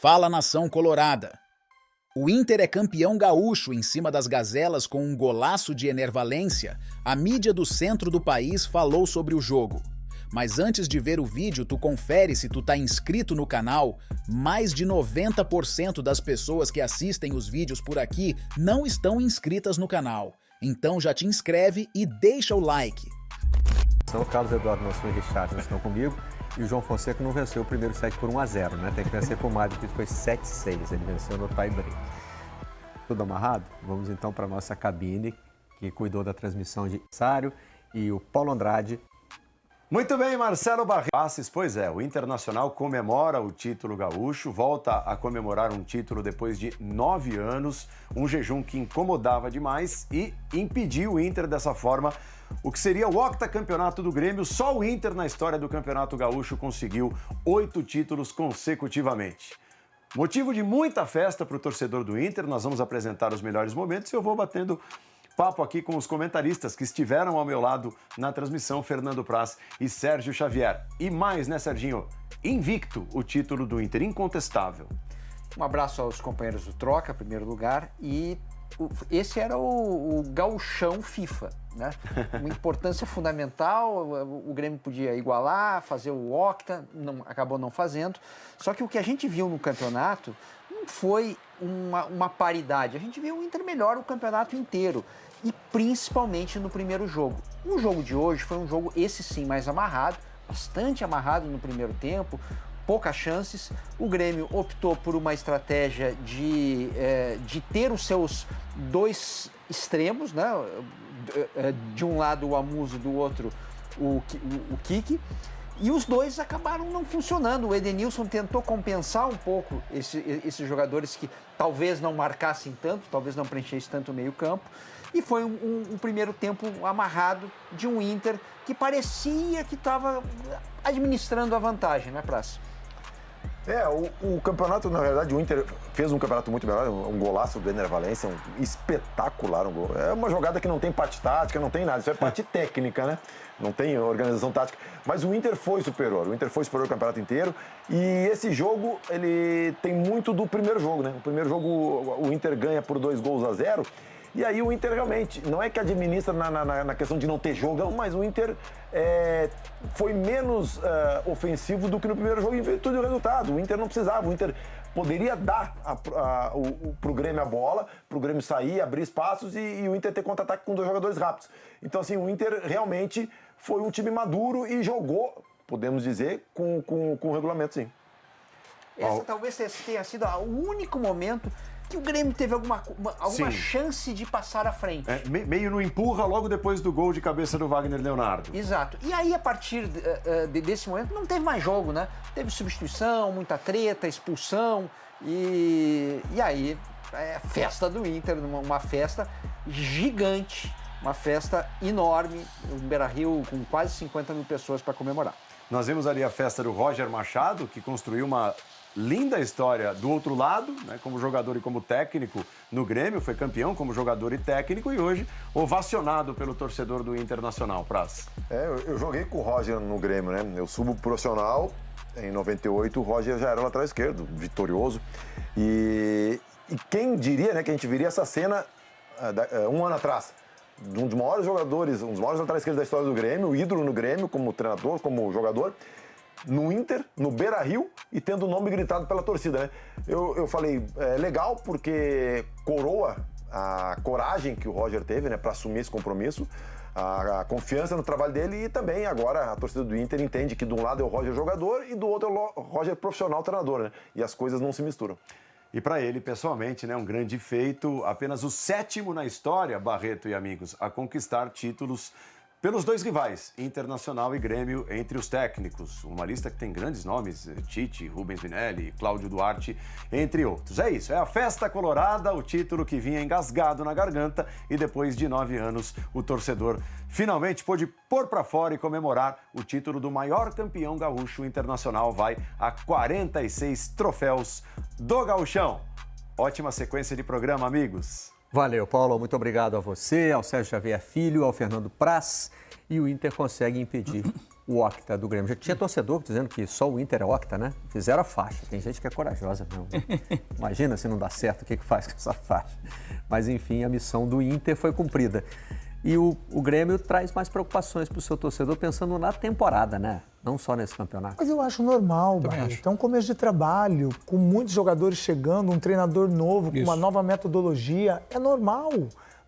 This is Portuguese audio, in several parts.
Fala, nação colorada! O Inter é campeão gaúcho em cima das gazelas com um golaço de Enervalência. A mídia do centro do país falou sobre o jogo. Mas antes de ver o vídeo, tu confere se tu tá inscrito no canal. Mais de 90% das pessoas que assistem os vídeos por aqui não estão inscritas no canal. Então já te inscreve e deixa o like. O Carlos Eduardo Mansur e Richard estão comigo. E o João Fonseca não venceu o primeiro set por 1-0, né? Tem que vencer por mais, que foi 7-6. Ele venceu no tie break. Tudo amarrado? Vamos então para a nossa cabine, que cuidou da transmissão de Sário, e o Paulo Andrade. Muito bem, Marcelo Barreto. Pois é, o Internacional comemora o título gaúcho, volta a comemorar um título depois de 9 anos, um jejum que incomodava demais e impediu o Inter dessa forma. O que seria o octacampeonato do Grêmio, só o Inter na história do Campeonato Gaúcho conseguiu 8 títulos consecutivamente. Motivo de muita festa para o torcedor do Inter, nós vamos apresentar os melhores momentos e eu vou batendo papo aqui com os comentaristas que estiveram ao meu lado na transmissão, Fernando Praz e Sérgio Xavier. E mais, né, Serginho? Invicto o título do Inter, incontestável. Um abraço aos companheiros do Troca, em primeiro lugar, e esse era o gauchão FIFA, né? Uma importância fundamental, o Grêmio podia igualar, fazer o octa, acabou não fazendo. Só que o que a gente viu no campeonato não foi uma paridade. A gente viu o Inter melhor o campeonato inteiro e principalmente no primeiro jogo. O jogo de hoje foi um jogo, esse sim, mais amarrado, bastante amarrado no primeiro tempo, poucas chances. O Grêmio optou por uma estratégia de ter os seus dois extremos, né? De um lado o Amuso, do outro o Kiki, e os dois acabaram não funcionando. O Edenilson tentou compensar um pouco esses jogadores que talvez não marcassem tanto, talvez não preenchessem tanto o meio campo, e foi um primeiro tempo amarrado de um Inter que parecia que estava administrando a vantagem, né, Praça? O campeonato, na verdade, o Inter fez um campeonato muito melhor, um golaço do Enervalência, um espetacular um gol. É uma jogada que não tem parte tática, não tem nada, isso é parte técnica, né? Não tem organização tática. Mas o Inter foi superior, o campeonato inteiro. E esse jogo, ele tem muito do primeiro jogo, né? O primeiro jogo, o Inter ganha por 2-0. E aí o Inter realmente, não é que administra na questão de não ter jogo, mas o Inter foi menos ofensivo do que no primeiro jogo em virtude do resultado. O Inter não precisava, o Inter poderia dar pro Grêmio a bola, pro Grêmio sair, abrir espaços e o Inter ter contra-ataque com 2 jogadores rápidos. Então assim, o Inter realmente foi um time maduro e jogou, podemos dizer, com o regulamento, sim. Essa talvez tenha sido o único momento que o Grêmio teve alguma chance de passar à frente. Meio no empurra logo depois do gol de cabeça do Wagner Leonardo. Exato. E aí, a partir desse momento, não teve mais jogo, né? Teve substituição, muita treta, expulsão. E aí, festa do Inter, uma festa gigante, uma festa enorme. O Beira-Rio com quase 50 mil pessoas para comemorar. Nós vimos ali a festa do Roger Machado, que construiu uma linda história do outro lado, né, como jogador e como técnico no Grêmio, foi campeão como jogador e técnico e hoje ovacionado pelo torcedor do Internacional. Praz. Eu joguei com o Roger no Grêmio, né? Eu subo profissional, em 98 o Roger já era lateral esquerdo, vitorioso. E quem diria, né, que a gente viria essa cena um ano atrás? Um dos maiores jogadores, um dos maiores laterais esquerdos da história do Grêmio, o ídolo no Grêmio, como treinador, como jogador, no Inter, no Beira-Rio e tendo o nome gritado pela torcida, né? Eu falei, legal, porque coroa a coragem que o Roger teve, né, para assumir esse compromisso, a confiança no trabalho dele e também agora a torcida do Inter entende que de um lado é o Roger jogador e do outro é o Roger profissional treinador, né? E as coisas não se misturam. E para ele, pessoalmente, né, um grande feito, apenas o 7º na história, Barreto e amigos, a conquistar títulos pelos 2 rivais, Internacional e Grêmio, entre os técnicos. Uma lista que tem grandes nomes, Tite, Rubens Minelli, Cláudio Duarte, entre outros. É isso, é a festa colorada, o título que vinha engasgado na garganta e depois de 9 anos, o torcedor finalmente pôde pôr para fora e comemorar o título do maior campeão gaúcho. Internacional vai a 46 troféus do gauchão. Ótima sequência de programa, amigos. Valeu, Paulo. Muito obrigado a você, ao Sérgio Xavier Filho, ao Fernando Praz. E o Inter consegue impedir o octa do Grêmio. Já tinha torcedor dizendo que só o Inter é octa, né? Fizeram a faixa. Tem gente que é corajosa mesmo. Imagina se não dá certo, o que faz com essa faixa. Mas, enfim, a missão do Inter foi cumprida. E o Grêmio traz mais preocupações para o seu torcedor pensando na temporada, né? Não só nesse campeonato. Mas eu acho normal, Barreto. É um começo de trabalho, com muitos jogadores chegando, um treinador novo, com uma nova metodologia. É normal.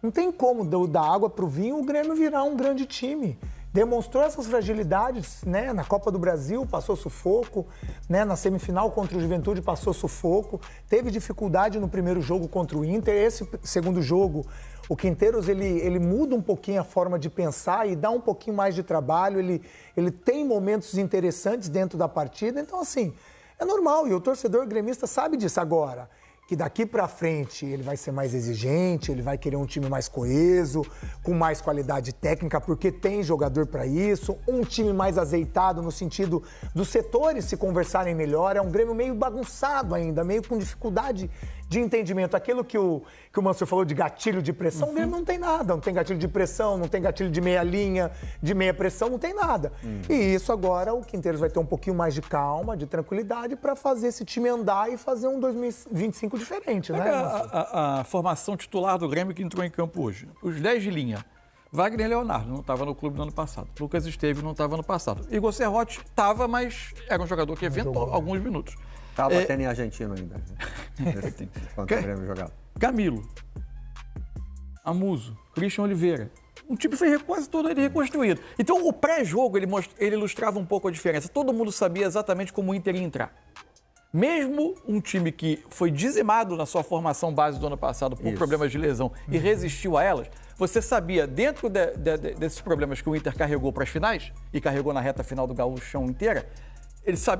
Não tem como, da água para o vinho, o Grêmio virar um grande time. Demonstrou essas fragilidades, né? Na Copa do Brasil passou sufoco, né? Na semifinal contra o Juventude passou sufoco, teve dificuldade no primeiro jogo contra o Inter. Esse segundo jogo, o Quinteiros ele muda um pouquinho a forma de pensar e dá um pouquinho mais de trabalho, ele tem momentos interessantes dentro da partida, então assim, é normal e o torcedor gremista sabe disso agora. Que daqui para frente ele vai ser mais exigente, ele vai querer um time mais coeso, com mais qualidade técnica, porque tem jogador para isso, um time mais azeitado no sentido dos setores se conversarem melhor, é um Grêmio meio bagunçado ainda, meio com dificuldade de entendimento. Aquilo que o Mansur falou de gatilho de pressão, o Grêmio não tem nada, não tem gatilho de pressão, não tem gatilho de meia linha, de meia pressão, não tem nada. E isso agora o Quinteiros vai ter um pouquinho mais de calma, de tranquilidade para fazer esse time andar e fazer um 2025 diferente, né? A formação titular do Grêmio que entrou em campo hoje. Os 10 de linha. Wagner Leonardo não estava no clube no ano passado. Lucas Esteves não estava no passado. Igor Serrote estava, mas era um jogador que eventuou alguns minutos. Estava batendo em argentino ainda. Quando o Grêmio jogava. Camilo, Amuso, Christian Oliveira. O time foi quase todo ele reconstruído. Então, o pré-jogo, ele ilustrava um pouco a diferença. Todo mundo sabia exatamente como o Inter ia entrar. Mesmo um time que foi dizimado na sua formação base do ano passado por problemas de lesão e resistiu a elas, você sabia, dentro desses problemas que o Inter carregou para as finais, e carregou na reta final do Gauchão inteira,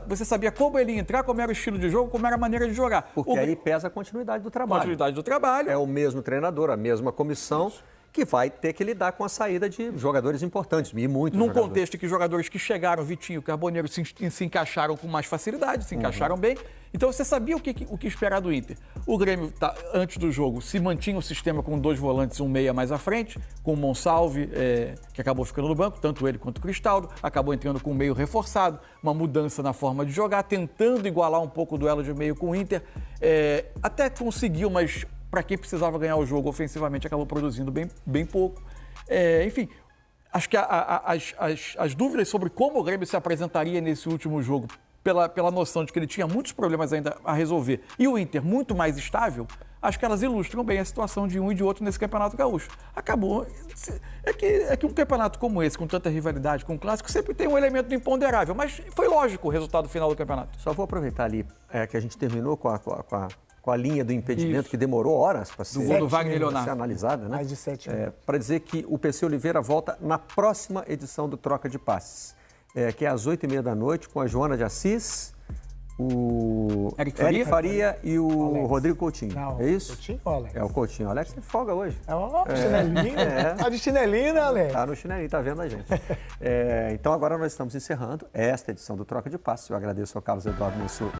você sabia como ele ia entrar, como era o estilo de jogo, como era a maneira de jogar. Porque aí pesa a continuidade do trabalho. Continuidade do trabalho. É o mesmo treinador, a mesma comissão, que vai ter que lidar com a saída de jogadores importantes, e muitos Num jogadores. contexto que jogadores que chegaram, Vitinho, Carboneiro, se encaixaram com mais facilidade, se encaixaram bem. Então você sabia o que esperar do Inter. O Grêmio, antes do jogo, se mantinha o sistema com 2 volantes, um meia mais à frente, com o Monsalve, que acabou ficando no banco, tanto ele quanto o Cristaldo, acabou entrando com o meio reforçado, uma mudança na forma de jogar, tentando igualar um pouco o duelo de meio com o Inter. Até conseguiu, mas para quem precisava ganhar o jogo ofensivamente, acabou produzindo bem pouco. Enfim, acho que as dúvidas sobre como o Grêmio se apresentaria nesse último jogo, pela noção de que ele tinha muitos problemas ainda a resolver, e o Inter muito mais estável, acho que elas ilustram bem a situação de um e de outro nesse Campeonato Gaúcho. Acabou. É que um campeonato como esse, com tanta rivalidade, com o clássico, sempre tem um elemento imponderável, mas foi lógico o resultado final do campeonato. Só vou aproveitar ali que a gente terminou com a linha do impedimento, que demorou horas para ser, do Wagner Leonardo. ser analisada, né? Mais de 7 anos. Para dizer que o PC Oliveira volta na próxima edição do Troca de Passes, que é às 8h30 da noite, com a Joana de Assis, o Eric Faria e o Alex. Rodrigo Coutinho. Não, É isso? Coutinho ou Alex? É o Coutinho. O Alex tem folga hoje. É uma chinelinha. Tá de chinelinha, né, Alex? Tá no chinelinho, tá vendo a gente. Então agora nós estamos encerrando esta edição do Troca de Passes. Eu agradeço ao Carlos Eduardo Mansur